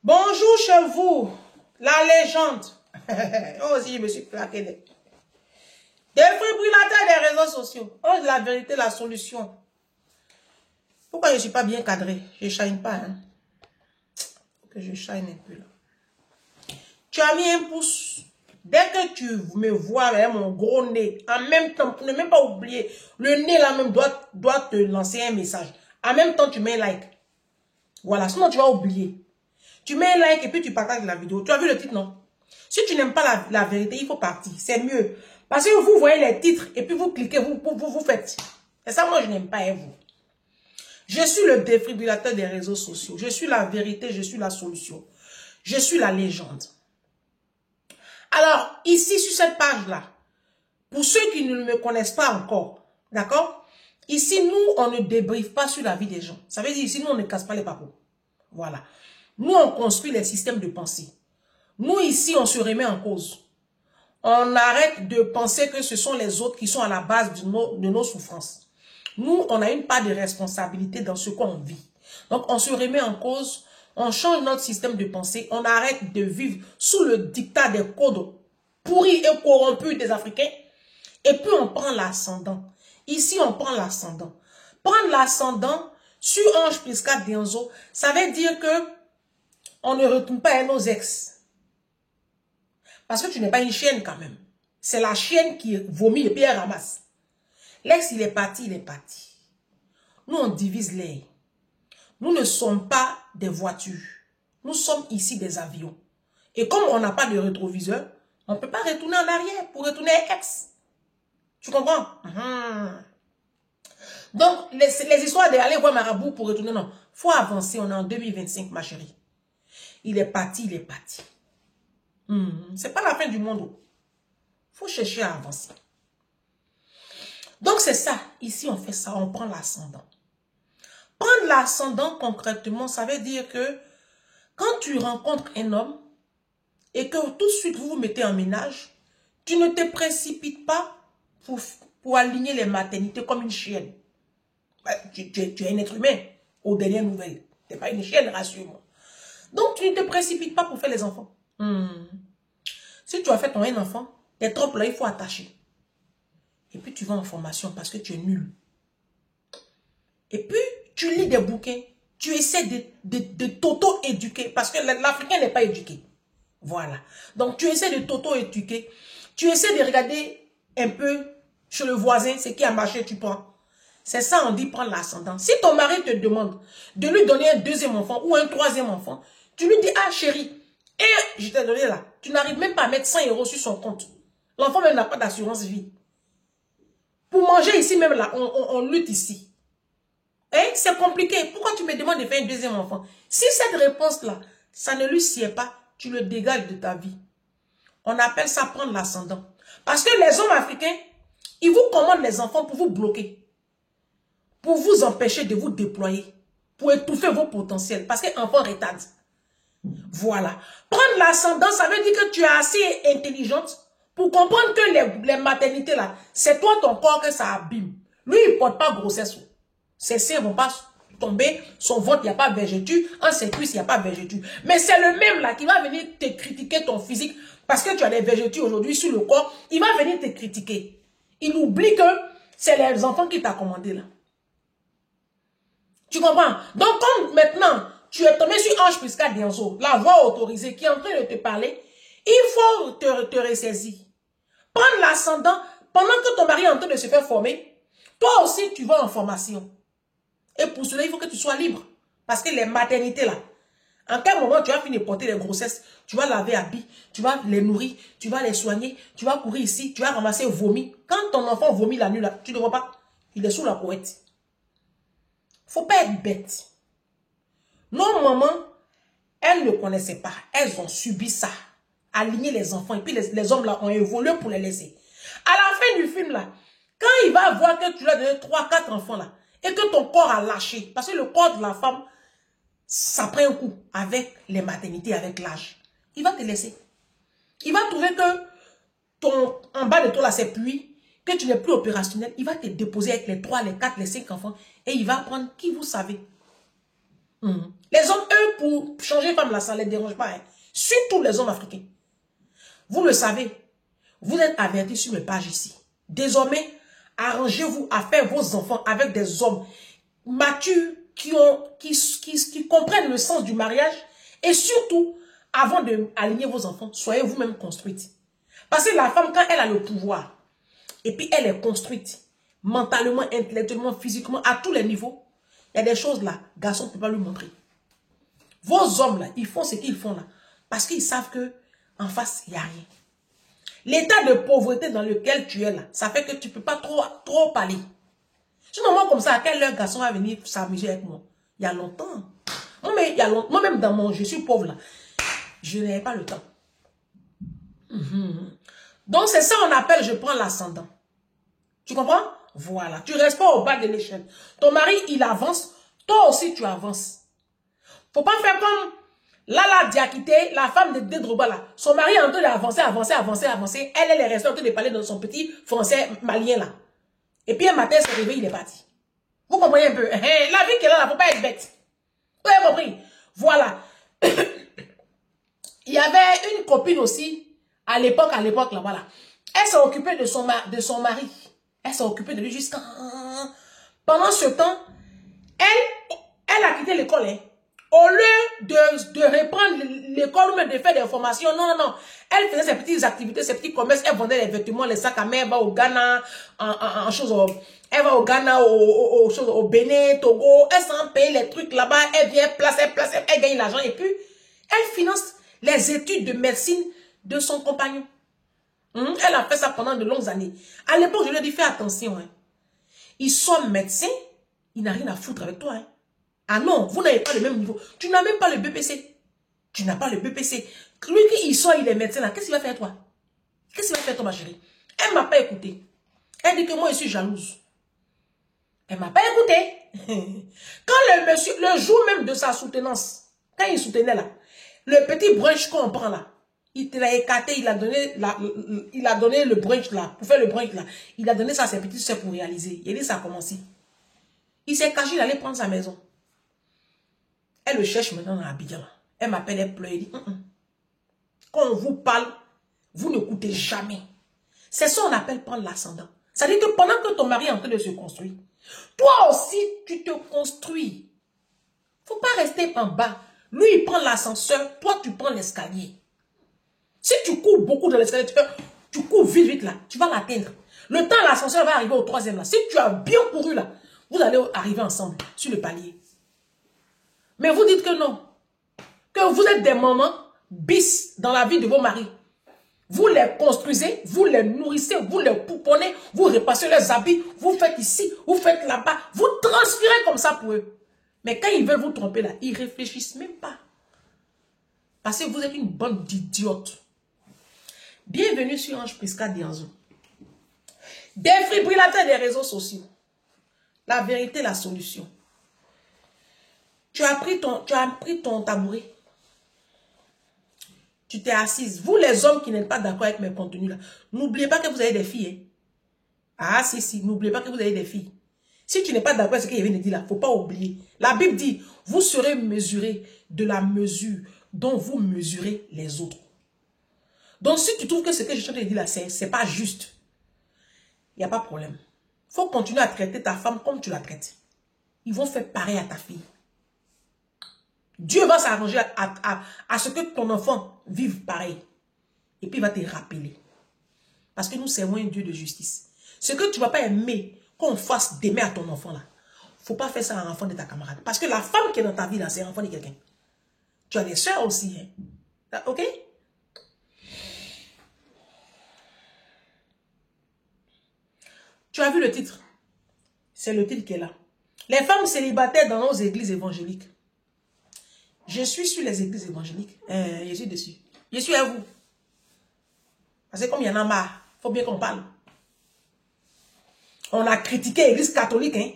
Bonjour chez vous, la légende. Moi aussi, je me suis plaqué des défibrillateurs des réseaux sociaux. Oh, la vérité, la solution. Pourquoi je ne suis pas bien cadré? Je ne shine pas. Hein? Faut que je shine un peu là. Tu as mis un pouce. Dès que tu me vois avec mon gros nez, en même temps, pour ne même pas oublier, le nez là même doit te lancer un message. En même temps, tu mets un like. Voilà, sinon tu vas oublier. Tu mets un like et puis tu partages la vidéo. Tu as vu le titre, non? Si tu n'aimes pas la vérité, il faut partir. C'est mieux. Parce que vous voyez les titres et puis vous cliquez, vous faites. Et ça, moi, je n'aime pas, et vous. Je suis le défibrillateur des réseaux sociaux. Je suis la vérité, je suis la solution. Je suis la légende. Alors, ici, sur cette page-là, pour ceux qui ne me connaissent pas encore, d'accord? Ici, nous, on ne débriefe pas sur la vie des gens. Ça veut dire, ici, nous, on ne casse pas les papeaux. Voilà. Nous, on construit les systèmes de pensée. Nous, ici, on se remet en cause. On arrête de penser que ce sont les autres qui sont à la base de nos souffrances. Nous, on a une part de responsabilité dans ce qu'on vit. Donc, on se remet en cause, on change notre système de pensée, on arrête de vivre sous le dictat des codes pourris et corrompus des Africains. Et puis, on prend l'ascendant. Ici, on prend l'ascendant. Prendre l'ascendant sur Ange plus 4 d'Enzo, ça veut dire que on ne retourne pas à nos ex. Parce que tu n'es pas une chienne quand même. C'est la chienne qui vomit et puis elle ramasse. L'ex, il est parti, il est parti. Nous, on divise l'air. Nous ne sommes pas des voitures. Nous sommes ici des avions. Et comme on n'a pas de rétroviseur, on ne peut pas retourner en arrière pour retourner à ex. Tu comprends? Donc, les histoires d'aller voir Marabout pour retourner, non. Il faut avancer, on est en 2025, ma chérie. Il est parti, il est parti. C'est pas la fin du monde. Il faut chercher à avancer. Donc, c'est ça. Ici, on fait ça. On prend l'ascendant. Prendre l'ascendant, concrètement, ça veut dire que quand tu rencontres un homme et que tout de suite, vous vous mettez en ménage, tu ne te précipites pas pour aligner les maternités comme une chienne. Tu es un être humain, aux dernières nouvelles. Tu n'es pas une chienne, rassure-moi. Donc, tu ne te précipites pas pour faire les enfants. Si tu as fait ton un enfant, tes tropes là, il faut attacher. Et puis, tu vas en formation parce que tu es nul. Et puis, tu lis des bouquins. Tu essaies de t'auto-éduquer parce que l'Africain n'est pas éduqué. Voilà. Donc, tu essaies de t'auto-éduquer. Tu essaies de regarder un peu chez le voisin ce qui a marché, tu prends. C'est ça, on dit prendre l'ascendant. Si ton mari te demande de lui donner un deuxième enfant ou un troisième enfant, tu lui dis, ah chérie, et je t'ai donné là, tu n'arrives même pas à mettre 100 € sur son compte. L'enfant même n'a pas d'assurance vie. Pour manger ici même là, on lutte ici. Hein? C'est compliqué. Pourquoi tu me demandes de faire un deuxième enfant? Si cette réponse-là, ça ne lui sied pas, tu le dégages de ta vie. On appelle ça prendre l'ascendant. Parce que les hommes africains, ils vous commandent les enfants pour vous bloquer. Pour vous empêcher de vous déployer. Pour étouffer vos potentiels. Parce qu'enfant retarde. Voilà. Prendre l'ascendant, ça veut dire que tu es assez intelligente pour comprendre que les maternités là, c'est toi ton corps que ça abîme. Lui, il ne porte pas grossesse. Ses seins ne vont pas tomber, son ventre, il n'y a pas vergeture, en ses cuisses, il n'y a pas vergeture. Mais c'est le même là qui va venir te critiquer ton physique parce que tu as des vergetures aujourd'hui sur le corps, il va venir te critiquer. Il oublie que c'est les enfants qui t'ont commandé là. Tu comprends? Donc, comme maintenant, tu es tombé sur Ange plus 4 d'Enzo, la voix autorisée qui est en train de te parler, il faut te ressaisir. Prendre l'ascendant pendant que ton mari est en train de se faire former. Toi aussi, tu vas en formation. Et pour cela, il faut que tu sois libre. Parce que les maternités là, en quel moment tu vas finir de porter les grossesses, tu vas laver habits, tu vas les nourrir, tu vas les soigner, tu vas courir ici, tu vas ramasser le vomi. Quand ton enfant vomit la nuit là, tu ne le vois pas. Il est sous la couette. Faut pas être bête. Nos mamans, elles ne connaissaient pas. Elles ont subi ça. Aligner les enfants. Et puis les hommes là ont évolué pour les laisser. À la fin du film là, quand il va voir que tu lui as donné 3-4 enfants là, et que ton corps a lâché, parce que le corps de la femme, ça prend un coup avec les maternités, avec l'âge. Il va te laisser. Il va trouver que en bas de toi là, c'est pluie, que tu n'es plus opérationnel. Il va te déposer avec les 3, les 4, les 5 enfants et il va prendre qui vous savez. Les hommes, eux, pour changer femme là, ça ne les dérange pas. Hein. Surtout les hommes africains. Vous le savez. Vous êtes avertis sur mes pages ici. Désormais, arrangez-vous à faire vos enfants avec des hommes matures qui comprennent le sens du mariage. Et surtout, avant d'aligner vos enfants, soyez vous-même construite. Parce que la femme, quand elle a le pouvoir, et puis elle est construite, mentalement, intellectuellement, physiquement, à tous les niveaux, il y a des choses là, garçon ne peut pas lui montrer. Vos hommes là, ils font ce qu'ils font là, parce qu'ils savent que en face, il n'y a rien. L'état de pauvreté dans lequel tu es là, ça fait que tu ne peux pas trop parler. Sinon, moi comme ça, à quelle heure garçon va venir s'amuser avec moi? Il y a longtemps. Moi-même dans mon je suis pauvre là, je n'ai pas le temps. Donc c'est ça on appelle je prends l'ascendant. Tu comprends? Voilà. Tu ne restes pas au bas de l'échelle. Ton mari, il avance. Toi aussi, tu avances. Faut pas faire comme Lala Diakité, la femme de Drogba là. Son mari est en train d'avancer. Elle est restée en train de parler dans son petit français malien là. Et puis un matin, il s'est réveillé, il est parti. Vous comprenez un peu? La vie qu'elle a là, faut pas être bête. Vous avez compris? Voilà. Il y avait une copine aussi, à l'époque là, voilà. Elle s'est occupée de son mari. Elle s'est occupée de lui jusqu'à... Pendant ce temps, elle a quitté l'école. Hein. Au lieu de reprendre l'école ou même de faire des formations, non. Elle faisait ses petites activités, ses petits commerces. Elle vendait les vêtements, les sacs à main. Elle va au Ghana, elle va au Ghana, au Bénin, Togo. Elle s'en paye les trucs là-bas. Elle vient placer, elle gagne l'argent. Et puis, elle finance les études de médecine de son compagnon. Elle a fait ça pendant de longues années. À l'époque, je lui ai dit, fais attention. Hein. Ils sont médecins, ils n'ont rien à foutre avec toi. Hein. Ah non, vous n'avez pas le même niveau. Tu n'as même pas le BPC. Tu n'as pas le BPC. Lui qui il est médecin là, qu'est-ce qu'il va faire toi? Qu'est-ce qu'il va faire toi ma chérie? Elle ne m'a pas écouté. Elle dit que moi je suis jalouse. Elle ne m'a pas écouté. Quand le monsieur, le jour même de sa soutenance, quand il soutenait là, le petit brunch qu'on prend là, il te l'a écarté, il a donné le brunch là, pour faire le brunch là. Il a donné ça à ses petites soeurs pour réaliser. Il dit ça a commencé. Il s'est caché, il allait prendre sa maison. Elle le cherche maintenant dans Abidjan. Elle m'appelle, elle pleure, elle dit, quand on vous parle, vous ne coûtez jamais. C'est ça qu'on appelle prendre l'ascendant. Ça veut dire que pendant que ton mari est en train de se construire, toi aussi, tu te construis. Faut pas rester en bas. Lui, il prend l'ascenseur, toi, tu prends l'escalier. Si tu cours beaucoup dans l'escalier, tu cours vite là, tu vas l'atteindre. Le temps, l'ascenseur va arriver au 3e là. Si tu as bien couru là, vous allez arriver ensemble sur le palier. Mais vous dites que non. Que vous êtes des mamans bis dans la vie de vos maris. Vous les construisez, vous les nourrissez, vous les pouponnez, vous repassez leurs habits, vous faites ici, vous faites là-bas, vous transpirez comme ça pour eux. Mais quand ils veulent vous tromper là, ils ne réfléchissent même pas. Parce que vous êtes une bande d'idiotes. Bienvenue sur Ange Prisca Dianzo. Défibrillateur des réseaux sociaux. La vérité, la solution. Tu as pris ton tabouret. Tu t'es assise. Vous les hommes qui n'êtes pas d'accord avec mes contenus là, n'oubliez pas que vous avez des filles. Hein? Ah si, n'oubliez pas que vous avez des filles. Si tu n'es pas d'accord avec ce qu'il vient de dire là, il ne faut pas oublier. La Bible dit, vous serez mesurés de la mesure dont vous mesurez les autres. Donc si tu trouves que ce que je suis en train de dire là, c'est pas juste, il n'y a pas de problème. Il faut continuer à traiter ta femme comme tu la traites. Ils vont faire pareil à ta fille. Dieu va s'arranger à ce que ton enfant vive pareil. Et puis il va te rappeler. Parce que nous servons un Dieu de justice. Ce que tu ne vas pas aimer qu'on fasse d'aimer à ton enfant là, il ne faut pas faire ça à un enfant de ta camarade. Parce que la femme qui est dans ta vie là, c'est un enfant de quelqu'un. Tu as des soeurs aussi. Hein? Ok? Tu as vu le titre? C'est le titre qui est là. Les femmes célibataires dans nos églises évangéliques. Je suis sur les églises évangéliques. Je suis dessus. Je suis à vous. Parce que comme il y en a marre, il faut bien qu'on parle. On a critiqué l'église catholique. Hein?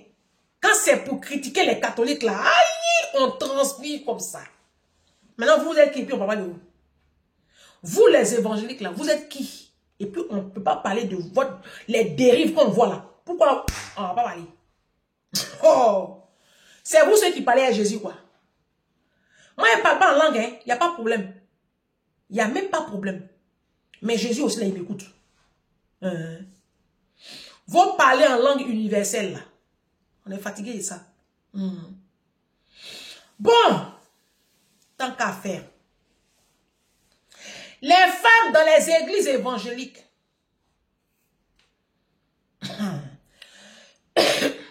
Quand c'est pour critiquer les catholiques, là, aïe, on transpire comme ça. Maintenant, vous êtes qui? Et puis on parle de vous. Vous, les évangéliques, là, vous êtes qui? Et puis on ne peut pas parler de les dérives qu'on voit là. Pourquoi on ne va pas parler? Oh! C'est vous ceux qui parlez à Jésus, quoi. Moi, je ne parle pas en langue, il n'y a pas de problème. Il n'y a même pas de problème. Mais Jésus aussi, là, il m'écoute. Vous parlez en langue universelle, là. On est fatigué de ça. Bon, tant qu'à faire. Les femmes dans les églises évangéliques.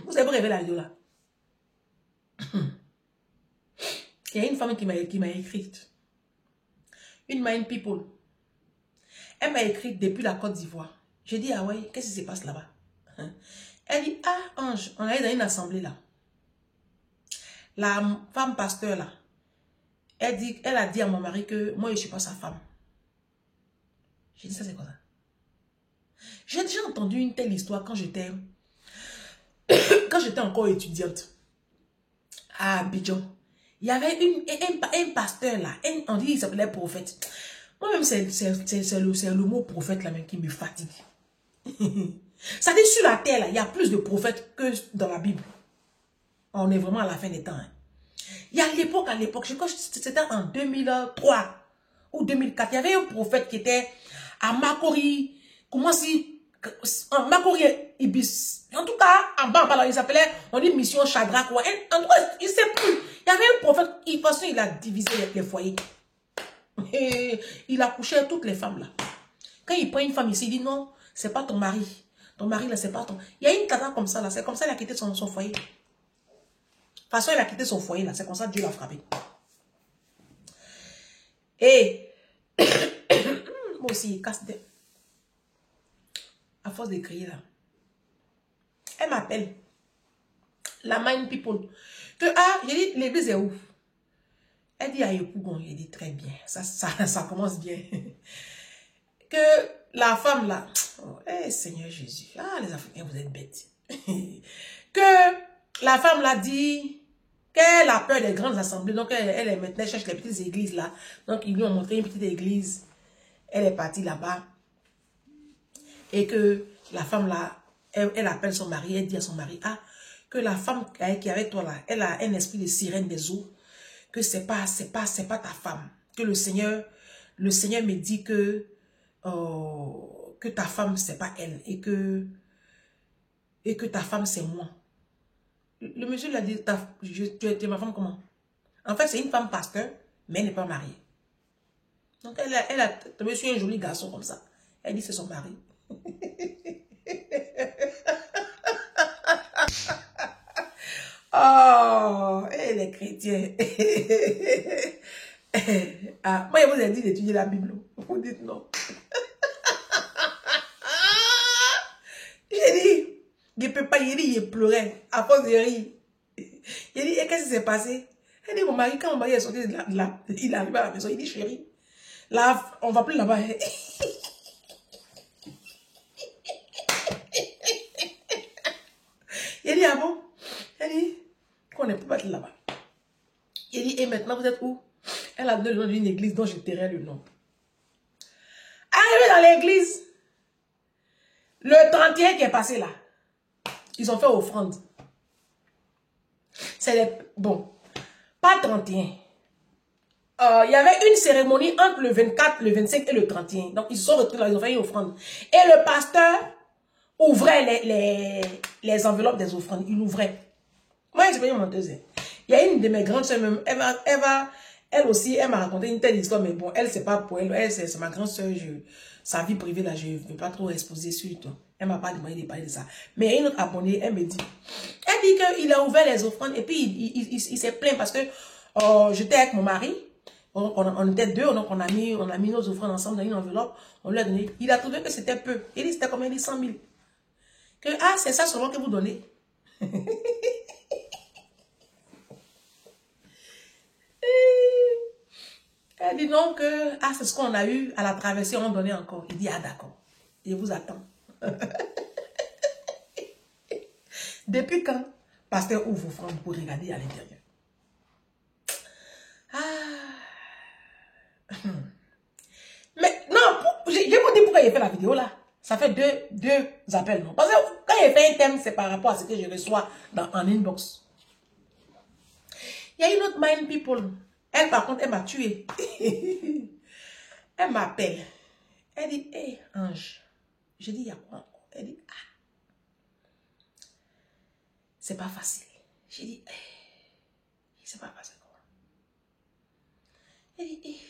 Vous avez rêvé la vidéo là. Il y a une femme qui m'a écrite. Une Mind People. Elle m'a écrit depuis la Côte d'Ivoire. J'ai dit, ah ouais, qu'est-ce qui se passe là-bas? Elle dit, ah Ange, on est dans une assemblée là. La femme pasteur là, elle a dit à mon mari que moi je ne suis pas sa femme. J'ai dit, ça c'est quoi ça? J'ai déjà entendu une telle histoire quand j'étais encore étudiante à Abidjan. Il y avait un pasteur là, on dit qu'il s'appelait prophète. Moi-même, c'est le mot prophète là même qui me fatigue. Ça dit sur la terre là, il y a plus de prophètes que dans la Bible. On est vraiment à la fin des temps. Hein. Il y a l'époque, je crois que c'était en 2003 ou 2004, il y avait un prophète qui était à Makori, comment si, en Makori Ibis. En tout cas, en bas, il s'appelait, on dit mission Chagrak. En tout cas, il ne sait plus. Il y avait un prophète, de toute façon, il a divisé les foyers. Et il a couché toutes les femmes là. Quand il prend une femme ici, il dit non, c'est pas ton mari. Ton mari là, c'est pas ton. Il y a une tata comme ça là, c'est comme ça qu'il a quitté son foyer. De toute façon, il a quitté son foyer là, c'est comme ça Dieu l'a frappé. Et moi aussi, il casse des. À force de crier là. Elle m'appelle. La Mind People. Que j'ai dit, l'église est où? Elle dit à Yopougon, il dit très bien. Ça commence bien. Que la femme là, oh, Seigneur Jésus, les Africains, vous êtes bêtes. Que la femme là dit qu'elle a peur des grandes assemblées. Donc elle est maintenant, elle cherche les petites églises là. Donc ils lui ont montré une petite église. Elle est partie là-bas. Et que la femme là, elle appelle son mari, elle dit à son mari, que la femme qui est avec toi là, elle a un esprit de sirène des eaux. Que c'est pas ta femme. Que le Seigneur me dit que ta femme, c'est pas elle. Et que ta femme, c'est moi. Le monsieur lui a dit, tu es ma femme comment? En fait, c'est une femme pasteur, mais elle n'est pas mariée. Donc, elle a tombé sur un joli garçon comme ça. Elle dit, c'est son mari. Oh, et les chrétiens. Moi, je vous ai dit d'étudier la Bible. Vous dites non. J'ai dit, je ne peux pas, il pleurait à force de rire. J'ai dit, et qu'est-ce qui s'est passé? Elle dit, mon mari, quand mon mari est sorti de là, il arrive à la maison, il dit, chérie, là, on va plus là-bas. Il dit, ah bon? Elle dit, qu'on ne peut pas être là-bas. Il dit, et maintenant, vous êtes où? Elle a donné le nom d'une église dont je tairai le nom. Arrivé dans l'église, le 31 qui est passé là, ils ont fait offrande. C'est les... Bon, pas 31. Il y avait une cérémonie entre le 24, le 25 et le 31. Donc, ils se sont retrouvés là, ils ont fait une offrande. Et le pasteur ouvrait les enveloppes des offrandes. Il ouvrait. Moi, j'ai payé mon deuxième. Il y a une de mes grandes soeurs, même, elle aussi, elle m'a raconté une telle histoire, mais bon, elle, c'est pas pour elle. Elle, c'est ma grande soeur, sa vie privée, là, je ne veux pas trop exposer sur toi. Elle m'a pas demandé de parler de ça. Mais une autre abonnée, elle me dit, qu'il a ouvert les offrandes et puis il s'est plaint parce que j'étais avec mon mari, on était deux, donc on a mis nos offrandes ensemble dans une enveloppe, on lui a donné. Il a trouvé que c'était peu. Il dit, c'était combien? Il dit 100 000. Que, c'est ça seulement que vous donnez. Elle dit non que, c'est ce qu'on a eu à la traversée, on donnait encore. Il dit, d'accord, je vous attends. Depuis quand pasteur ouvre offrande pour regarder à l'intérieur? Mais non, je vous dis pourquoi il fait la vidéo là. Ça fait deux appels, non? Parce que quand il fait un thème, c'est par rapport à ce que je reçois en inbox. Il y a une autre Mind People. Elle, par contre, elle m'a tué. Elle m'appelle. Elle dit, hé, Ange. Je dis, il y a quoi encore? Elle dit, ah, c'est pas facile. J'ai dit, hey, c'est pas facile. Elle dit, hey,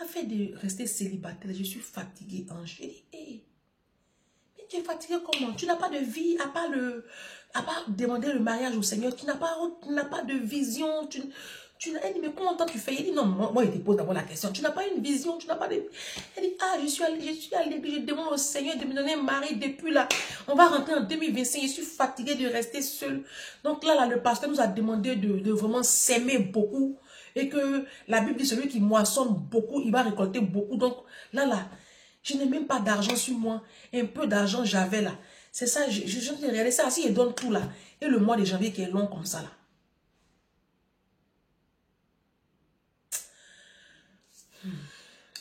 afin de rester célibataire, je suis fatiguée, Ange. J'ai dit, hey, mais tu es fatiguée comment? Tu n'as pas de vie à part demander le mariage au Seigneur. Tu n'as pas de vision. Elle dit, mais comment toi tu fais? Il dit, non, moi il te pose d'abord la question. Tu n'as pas une vision, tu n'as pas de... Elle dit, ah, je suis à l'église, je demande au Seigneur de me donner un mari depuis là. On va rentrer en 2025, je suis fatiguée de rester seule. Donc là, le pasteur nous a demandé de vraiment s'aimer beaucoup. Et que la Bible dit, celui qui moissonne beaucoup, il va récolter beaucoup. Donc là, je n'ai même pas d'argent sur moi. Un peu d'argent j'avais là. C'est ça, je viens de regarder ça. Si il donne tout là. Et le mois de janvier qui est long comme ça là.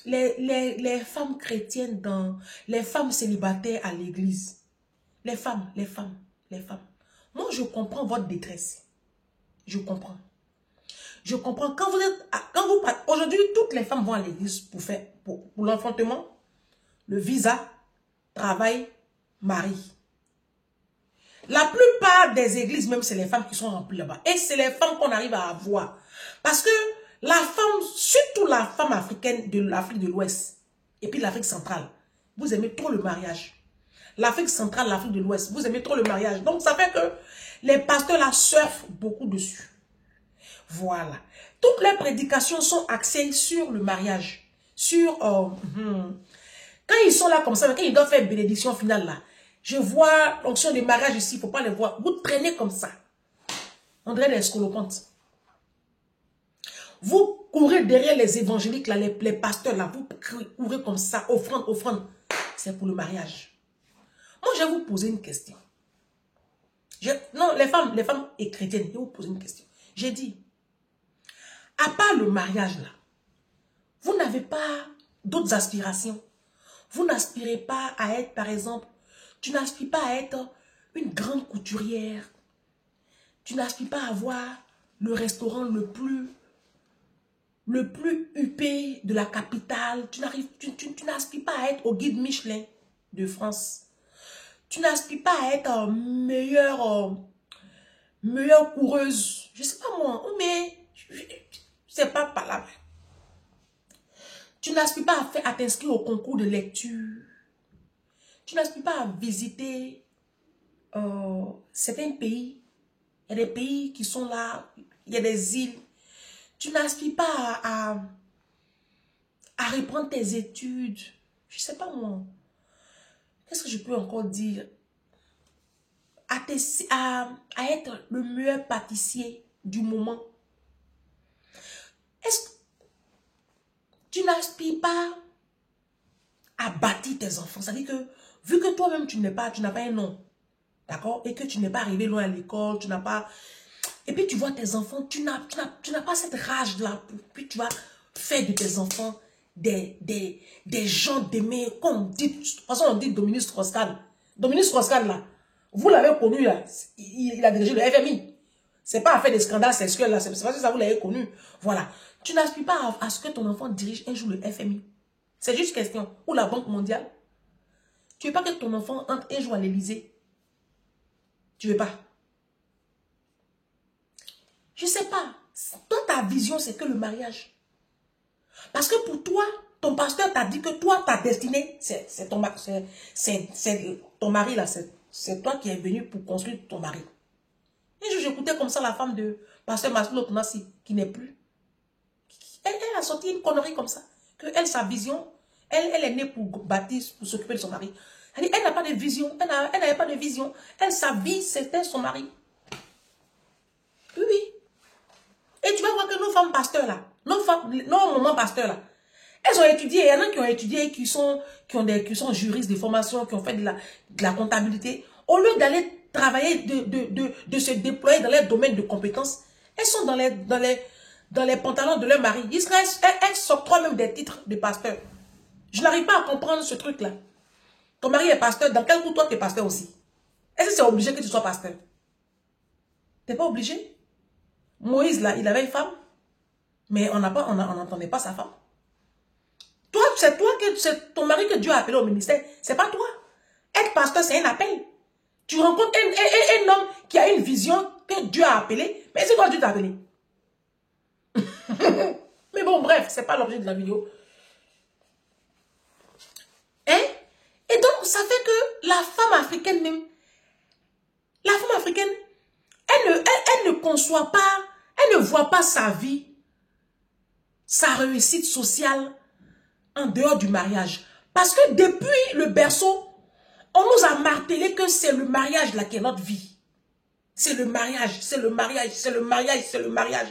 Les femmes chrétiennes, les femmes célibataires à l'église, les femmes. Moi, je comprends votre détresse. Je comprends. Je comprends. Aujourd'hui, toutes les femmes vont à l'église pour l'enfantement, le visa, travail, mari. La plupart des églises, même, c'est les femmes qui sont remplies là-bas. Et c'est les femmes qu'on arrive à avoir. Parce que la femme, surtout la femme africaine de l'Afrique de l'Ouest, et puis l'Afrique centrale, vous aimez trop le mariage. L'Afrique centrale, l'Afrique de l'Ouest, vous aimez trop le mariage. Donc, ça fait que les pasteurs là surfent beaucoup dessus. Voilà. Toutes les prédications sont axées sur le mariage. Sur... Quand ils sont là comme ça, quand ils doivent faire bénédiction finale là, je vois l'onction des mariages ici, il ne faut pas les voir. Vous traînez comme ça. On dirait des scolopantes. Vous courez derrière les évangéliques, là, les pasteurs, là, vous courez comme ça, offrande. C'est pour le mariage. Moi, je vais vous poser une question. Non, les femmes et chrétiennes, je vais vous poser une question. J'ai dit, à part le mariage, là, vous n'avez pas d'autres aspirations. Vous n'aspirez pas à être, par exemple, tu n'aspires pas à être une grande couturière. Tu n'aspires pas à avoir le restaurant le plus huppé de la capitale. Tu n'aspires pas à être au guide Michelin de France. Tu n'aspires pas à être meilleure coureuse. Je ne sais pas moi, mais c'est pas par là. Tu n'aspires pas à t'inscrire au concours de lecture. Tu n'aspires pas à visiter certains pays. Il y a des pays qui sont là. Il y a des îles. Tu n'aspires pas à reprendre tes études. Je ne sais pas moi. Qu'est-ce que je peux encore dire? À être le meilleur pâtissier du moment. Est-ce que tu n'aspires pas à bâtir tes enfants? C'est-à-dire que, vu que toi-même, tu n'as pas un nom, d'accord? Et que tu n'es pas arrivé loin à l'école, tu n'as pas... Et puis tu vois tes enfants, tu n'as pas cette rage-là. Puis tu vas faire de tes enfants des gens d'aimer, comme on dit, de toute façon on dit Dominique Strauss-Kahn. Dominique Strauss-Kahn, là, vous l'avez connu, là, il a dirigé le FMI. C'est pas à faire des scandales sexuels, là, c'est parce que ça vous l'avez connu. Voilà. Tu n'aspires pas à ce que ton enfant dirige un jour le FMI. C'est juste question. Ou la Banque mondiale. Tu veux pas que ton enfant entre un jour à l'Élysée? Tu veux pas? Je sais pas. Toi, ta vision, c'est que le mariage. Parce que pour toi, ton pasteur t'a dit que toi, ta destinée, c'est ton mari là. C'est toi qui es venu pour construire ton mari. Et j'écoutais comme ça la femme de pasteur Maslow Knassi, qui n'est plus. Elle a sorti une connerie comme ça. Que elle, sa vision, elle est née pour bâtir, pour s'occuper de son mari. Elle n'a pas de vision. Elle n'avait pas de vision. Elle, sa vie, c'était son mari. Oui. Et tu vas voir que nos femmes pasteurs là, nos mamans pasteurs là, elles ont étudié. Il y en a qui ont étudié, qui sont juristes de formation, qui ont fait de la comptabilité. Au lieu d'aller travailler, de se déployer dans les domaines de compétences, elles sont dans les pantalons de leur mari. Elles s'octroient même des titres de pasteur. Je n'arrive pas à comprendre ce truc-là. Ton mari est pasteur, dans quel coup toi tu es pasteur aussi? Est-ce que c'est obligé que tu sois pasteur? Tu n'es pas obligé? Moïse, là, il avait une femme. Mais on n'entendait pas sa femme. Toi, c'est ton mari que Dieu a appelé au ministère. C'est pas toi. Être pasteur, c'est un appel. Tu rencontres un homme qui a une vision que Dieu a appelé. Mais c'est quoi Dieu t'a appelé? Mais bon, bref, c'est pas l'objet de la vidéo. Hein? Et donc, ça fait que la femme africaine même, elle ne conçoit pas, elle ne voit pas sa vie, sa réussite sociale en dehors du mariage. Parce que depuis le berceau, on nous a martelé que c'est le mariage là qui est notre vie. C'est le mariage, c'est le mariage, c'est le mariage, c'est le mariage.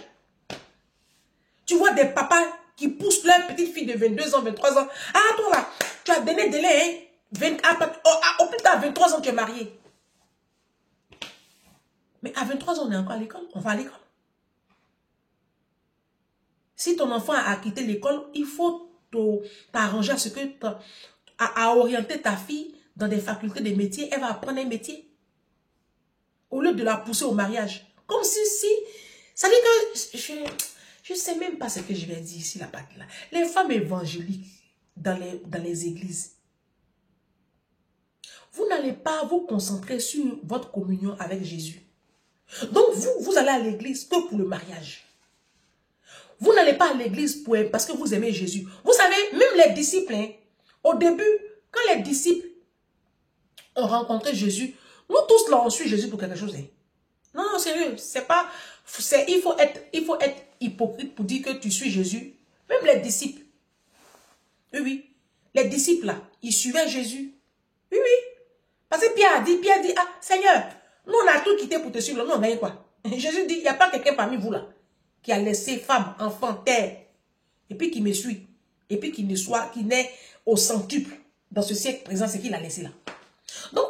Tu vois des papas qui poussent leur petite fille de 22 ans, 23 ans. Ah, toi là, tu as donné délai, hein? Au plus tard, 23 ans, tu es marié. Mais à 23 ans, on est encore à l'école. On va à l'école. Si ton enfant a quitté l'école, il faut t'arranger à ce que à orienter ta fille dans des facultés de métiers. Elle va apprendre un métier. Au lieu de la pousser au mariage. Comme si ça dit que je ne sais même pas ce que je vais dire ici, la patte là. Les femmes évangéliques dans les églises. Vous n'allez pas vous concentrer sur votre communion avec Jésus. Donc vous allez à l'église que pour le mariage. Vous n'allez pas à l'église parce que vous aimez Jésus. Vous savez, même les disciples, hein, au début, quand les disciples ont rencontré Jésus, nous tous là, on suit Jésus pour quelque chose. Hein. Non, non, sérieux, c'est pas... Il faut être hypocrite pour dire que tu suis Jésus. Même les disciples. Oui, oui. Les disciples là, ils suivaient Jésus. Oui, oui. Parce que Pierre a dit, ah, Seigneur, nous on a tout quitté pour te suivre. Nous on a rien quoi. Jésus dit, il n'y a pas quelqu'un parmi vous là qui a laissé femme, enfant, terre, et puis qui me suit, et puis qui n'est au centuple dans ce siècle présent, c'est qu'il a laissé là. Donc,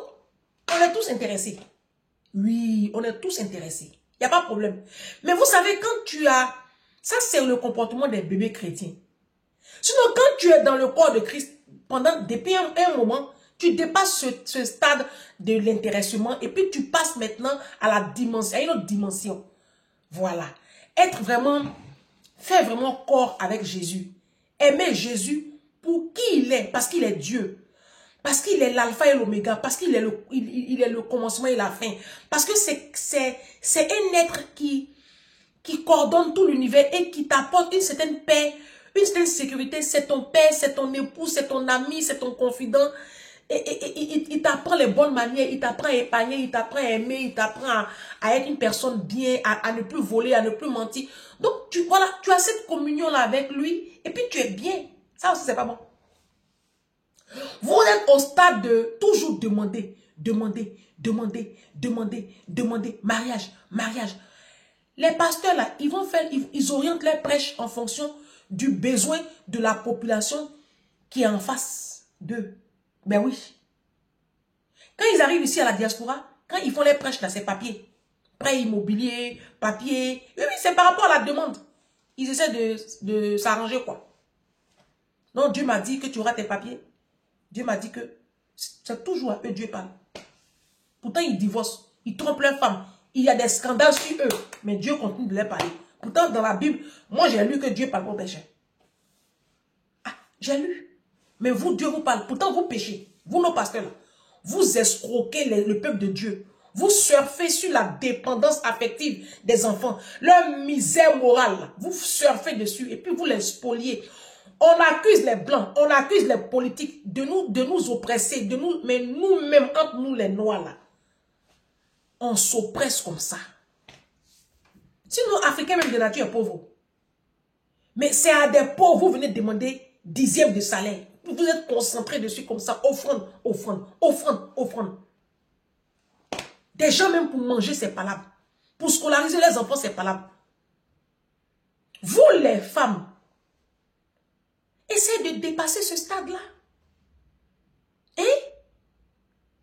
on est tous intéressés. Oui, on est tous intéressés. Il n'y a pas de problème. Mais vous savez, quand tu as... Ça, c'est le comportement des bébés chrétiens. Sinon, quand tu es dans le corps de Christ, depuis un moment, tu dépasses ce stade de l'intéressement et puis tu passes maintenant à une autre dimension. Voilà. Être vraiment, faire vraiment corps avec Jésus. Aimer Jésus pour qui il est, parce qu'il est Dieu. Parce qu'il est l'alpha et l'oméga, parce qu'il est le commencement et la fin. Parce que c'est un être qui coordonne tout l'univers et qui t'apporte une certaine paix, une certaine sécurité. C'est ton père, c'est ton époux, c'est ton ami, c'est ton confident. Et il t'apprend les bonnes manières, il t'apprend à épargner, il t'apprend à aimer, il t'apprend à être une personne bien, à ne plus voler, à ne plus mentir. Donc, voilà, tu as cette communion-là avec lui et puis tu es bien. Ça aussi, c'est pas bon. Vous êtes au stade de toujours demander, mariage, mariage. Les pasteurs là, ils orientent les prêches en fonction du besoin de la population qui est en face d'eux. Ben oui. Quand ils arrivent ici à la diaspora, quand ils font les prêches là, c'est papier. Prêt immobilier, papier. Oui, oui, c'est par rapport à la demande. Ils essaient de s'arranger quoi. Non, Dieu m'a dit que tu auras tes papiers. Dieu m'a dit que c'est toujours à eux Dieu parle. Pourtant, ils divorcent. Ils trompent leurs femmes. Il y a des scandales sur eux. Mais Dieu continue de leur parler. Pourtant, dans la Bible, moi j'ai lu que Dieu parle aux pécheurs. Ah, j'ai lu. Mais vous, Dieu vous parle. Pourtant, vous péchez. Vous, nos pasteurs, là. Vous escroquez le peuple de Dieu. Vous surfez sur la dépendance affective des enfants. Leur misère morale, là. Vous surfez dessus et puis vous les spoliez. On accuse les blancs, on accuse les politiques de nous oppresser, mais nous-mêmes, entre nous les noirs, là, on s'oppresse comme ça. Si nous, Africains, même de nature, est pauvre. Mais c'est à des pauvres, vous venez demander 10e de salaire. Vous êtes concentrés dessus comme ça, offrande, offrande, offrande, offrande. Des gens, même pour manger, c'est palable. Pour scolariser les enfants, c'est palable. Vous, les femmes, essayez de dépasser ce stade-là. Hein?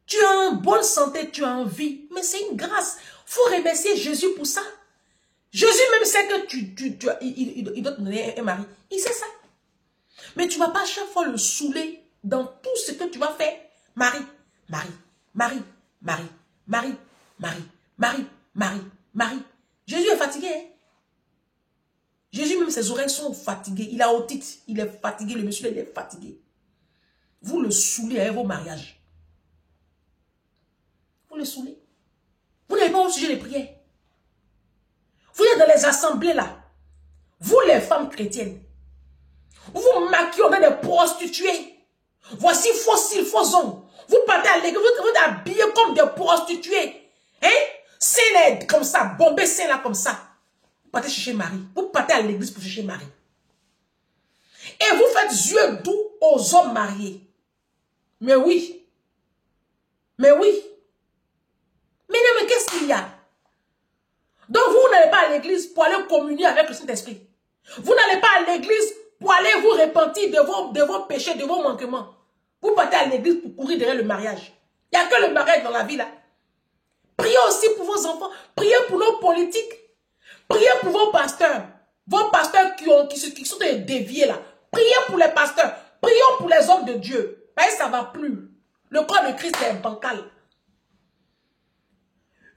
Tu as une bonne santé, tu as envie, mais c'est une grâce. Il faut remercier Jésus pour ça. Jésus même sait que il doit te donner un mari. Il sait ça. Mais tu ne vas pas chaque fois le saouler dans tout ce que tu vas faire. Marie, Marie, Marie, Marie, Marie, Marie, Marie, Marie, Marie. Jésus est fatigué. Hein? Jésus, même ses oreilles sont fatiguées. Il a otite. Il est fatigué. Le monsieur, il est fatigué. Vous le saoulez avec vos mariages. Vous le saoulez. Vous n'avez pas au sujet des prières. Vous êtes dans les assemblées là. Vous les femmes chrétiennes. Vous vous maquillez dans des prostituées. Voici faux cils, faux ongles. Vous partez à l'église, vous êtes habillés comme des prostituées. Hein? C'est comme ça, bombé c'est là comme ça. Vous partez chercher Marie. Vous partez à l'église pour chercher Marie. Et vous faites yeux doux aux hommes mariés. Mais oui. Mais oui. Mais non, mais qu'est-ce qu'il y a? Donc vous n'allez pas à l'église pour aller communier avec le Saint-Esprit. Vous n'allez pas à l'église pour aller vous repentir de vos péchés, de vos manquements. Vous partez à l'église pour courir derrière le mariage. Il n'y a que le mariage dans la vie là. Priez aussi pour vos enfants. Priez pour nos politiques. Priez pour vos pasteurs. Vos pasteurs qui sont déviés là. Priez pour les pasteurs. Prions pour les hommes de Dieu. Mais ça ne va plus. Le corps de Christ est bancal.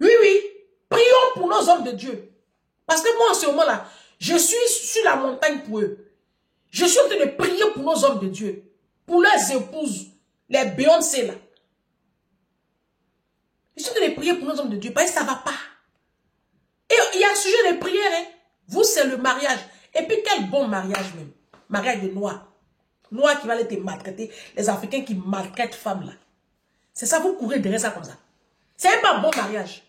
Oui, oui. Prions pour nos hommes de Dieu. Parce que moi, en ce moment-là, je suis sur la montagne pour eux. Je suis en train de prier pour nos hommes de Dieu. Pour leurs épouses. Les Beyoncé là. Je suis en train de prier pour nos hommes de Dieu. Parce que ça ne va pas. Et il y a un sujet de prière. Hein. Vous, c'est le mariage. Et puis, quel bon mariage même. Mariage de Noir. Noir qui va aller te maltraiter. Les Africains qui maltraitent femmes là. C'est ça, vous courez derrière ça comme ça. C'est pas un bon mariage.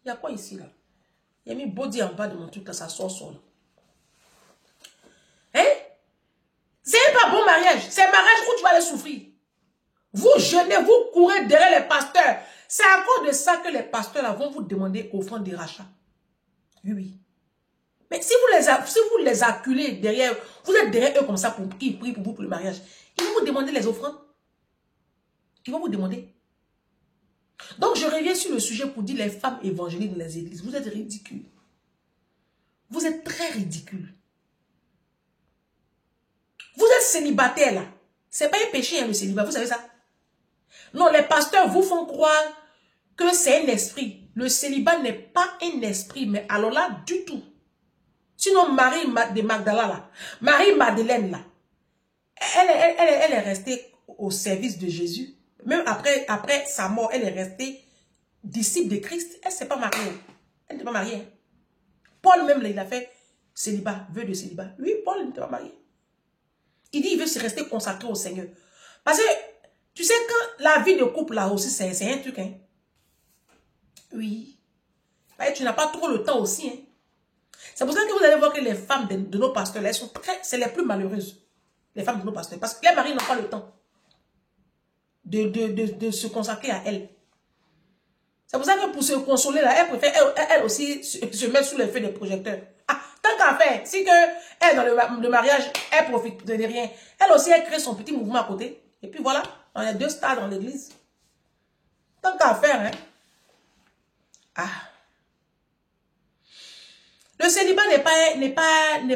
Il y a quoi ici là? Il y a mis body en bas de mon truc là, ça sort là. Hein? C'est pas un bon mariage. C'est un mariage où tu vas aller souffrir. Vous jeûnez, vous courez derrière les pasteurs. C'est à cause de ça que les pasteurs là vont vous demander offrande de rachat. Oui, oui. Mais si vous les acculez derrière, vous êtes derrière eux comme ça pour qu'ils prient pour vous pour le mariage, ils vont vous demander les offrandes. Ils vont vous demander. Donc je reviens sur le sujet pour dire les femmes évangéliques dans les églises. Vous êtes ridicules. Vous êtes très ridicules. Vous êtes célibataire là. C'est pas un péché hein, le célibat, vous savez ça? Non, les pasteurs vous font croire que c'est un esprit. Le célibat n'est pas un esprit, mais alors là, du tout. Sinon, Marie de Magdala là, Marie-Madeleine là, elle est restée au service de Jésus. Même après sa mort, elle est restée disciple de Christ. Elle ne s'est pas mariée. Elle n'était pas mariée. Hein. Paul même, là, il a fait célibat, vœu de célibat. Oui, Paul n'était pas marié. Il dit qu'il veut se rester consacré au Seigneur. Parce que, tu sais, quand la vie de couple là aussi, c'est un truc. Hein. Oui. Et tu n'as pas trop le temps aussi. Hein. C'est pour ça que vous allez voir que les femmes de nos pasteurs, elles sont c'est les plus malheureuses. Les femmes de nos pasteurs. Parce que les maris n'ont pas le temps de se consacrer à elles. C'est pour ça que pour se consoler, là, elle préfère elle aussi se mettre sous l'effet des projecteurs. Ah, tant qu'à faire, si que elle dans le mariage, elle profite de rien. Elle aussi, elle crée son petit mouvement à côté. Et puis voilà, on a 2 stars dans l'église. Tant qu'à faire, hein. Ah. Le célibat n'est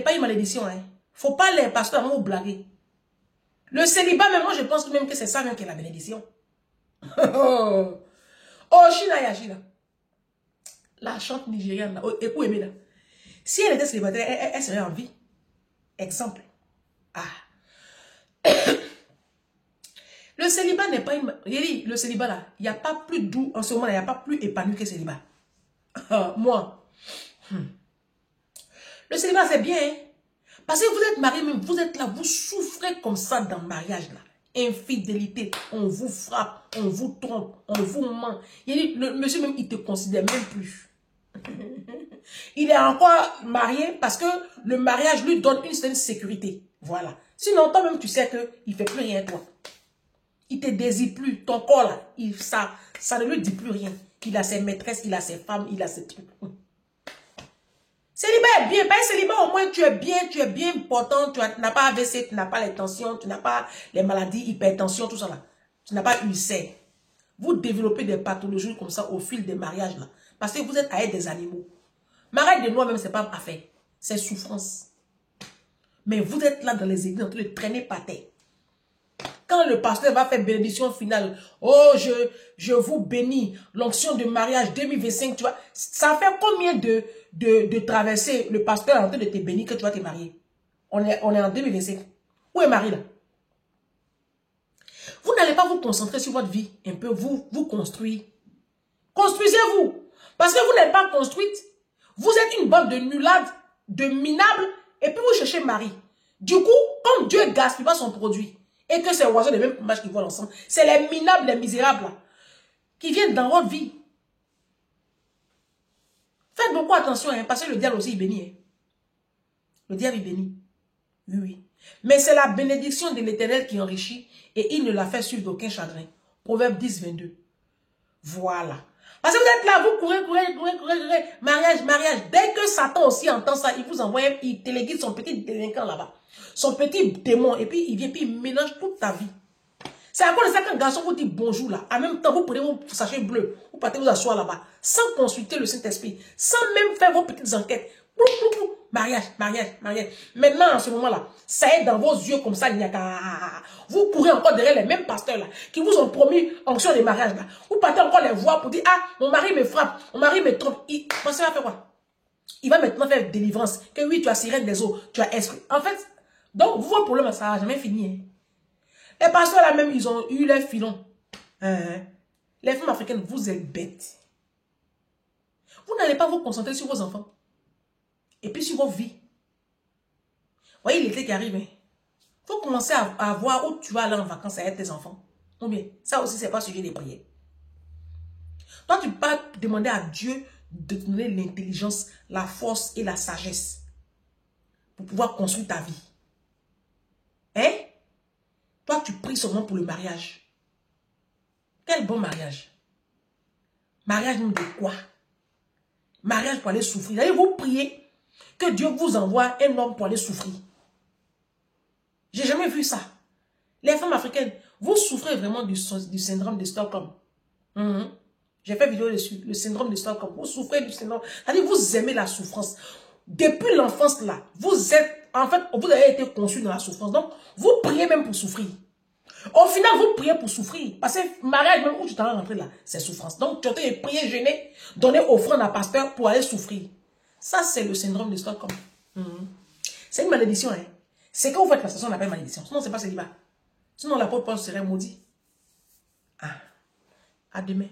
pas une malédiction. Hein. Faut pas les pasteurs vous blaguer. Le célibat, même moi, je pense même que c'est ça même qui est la bénédiction. Oh, Shina Shina. La chante nigériane, écoute Aimé là. Si elle était célibataire, elle serait en vie. Exemple. Ah. Le célibat n'est pas une... Le célibat là, il n'y a pas plus doux, en ce moment, il n'y a pas plus épanoui que le célibat. Moi. Le célibat, c'est bien. Hein? Parce que vous êtes marié, même vous êtes là, vous souffrez comme ça dans le mariage là. Infidélité, on vous frappe, on vous trompe, on vous ment. Le monsieur même, il ne te considère même plus. Il est encore marié parce que le mariage lui donne une certaine sécurité. Voilà. Sinon, toi-même, tu sais qu'il ne fait plus rien, toi. Il ne te désire plus. Ton corps, là, ça ne lui dit plus rien. Il a ses maîtresses, il a ses femmes, il a ses trucs. Célibat est bien. Pas célibat, au moins, tu es bien important. Tu n'as pas AVC, tu n'as pas les tensions, tu n'as pas les maladies, hypertension, tout ça là. Tu n'as pas ulcère. Vous développez des pathologies comme ça au fil des mariages là. Parce que vous êtes avec des animaux. Mariage de Noir même, ce n'est pas affaire. C'est souffrance. Mais vous êtes là dans les églises en train de traîner par terre. quand le pasteur va faire bénédiction finale, oh, je vous bénis, l'onction de mariage 2025, tu vois, ça fait combien de traversées le pasteur est en train de te bénir que tu vas te marier? On est en 2025. Où est Marie là? Vous n'allez pas vous concentrer sur votre vie, un peu, vous construire. Construisez-vous. Parce que vous n'êtes pas construite. Vous êtes une bande de nulades, de minables, et puis vous cherchez Marie. Du coup, comme Dieu ne gaspille pas son produit, et que c'est oiseaux de même plumage qui volent ensemble, c'est les minables, les misérables, là, qui viennent dans votre vie. Faites beaucoup attention, hein, parce que le diable aussi, il bénit. Hein. Le diable, il bénit. Oui, oui. Mais c'est la bénédiction de l'Éternel qui enrichit, et il ne la fait suivre d'aucun chagrin. Proverbe 10, 22. Voilà. Parce que vous êtes là, vous courez, mariage, mariage. Dès que Satan aussi entend ça, il vous envoie, il téléguide son petit délinquant là-bas. Son petit démon. Et puis il vient, puis il mélange toute ta vie. C'est à cause de ça qu'un garçon vous dit bonjour là. En même temps, vous prenez vos sachets bleus. Vous partez vous asseoir là-bas. Sans consulter le Saint-Esprit. Sans même faire vos petites enquêtes. Mariage, mariage, mariage. Maintenant, en ce moment-là, ça est dans vos yeux comme ça, il n'y a qu'à... Vous courez encore derrière les mêmes pasteurs là, qui vous ont promis onction de mariage là. Vous partez encore les voir pour dire, ah, mon mari me frappe, mon mari me trompe. Pensez à faire quoi? Il va maintenant faire délivrance. Que oui, tu as sirène des eaux, tu as esprit. En fait, donc, vos problèmes, ça n'a jamais fini. Hein. Les pasteurs là même, ils ont eu leur filon. Les femmes africaines, vous êtes bêtes. Vous n'allez pas vous concentrer sur vos enfants. Et puis sur vos vies. Vous voyez l'été qui arrive. Il faut commencer à voir où tu vas aller en vacances avec tes enfants. Ou bien, ça aussi, c'est pas sujet des prières. Toi, tu peux demander à Dieu de te donner l'intelligence, la force et la sagesse pour pouvoir construire ta vie. Hein? Toi, tu pries seulement pour le mariage. Quel bon mariage. Mariage de quoi? Mariage pour aller souffrir. Allez vous prier que Dieu vous envoie un homme pour aller souffrir. J'ai jamais vu ça. Les femmes africaines, vous souffrez vraiment du syndrome de Stockholm. J'ai fait vidéo dessus, le syndrome de Stockholm. Vous souffrez du syndrome. C'est-à-dire, vous aimez la souffrance. Depuis l'enfance là, vous êtes, en fait, vous avez été conçu dans la souffrance. Donc, vous priez même pour souffrir. Au final, vous priez pour souffrir. Parce que mariage, même où tu t'en es rentré là, c'est souffrance. Donc, tu as été prié, jeûner, donner offrande à pasteur pour aller souffrir. Ça, c'est le syndrome de Stockholm. C'est une malédiction, hein. C'est quand vous faites la station, on appelle malédiction. Sinon, c'est pas célibat. Sinon, l'apôtre Paul serait maudit. Ah. À demain.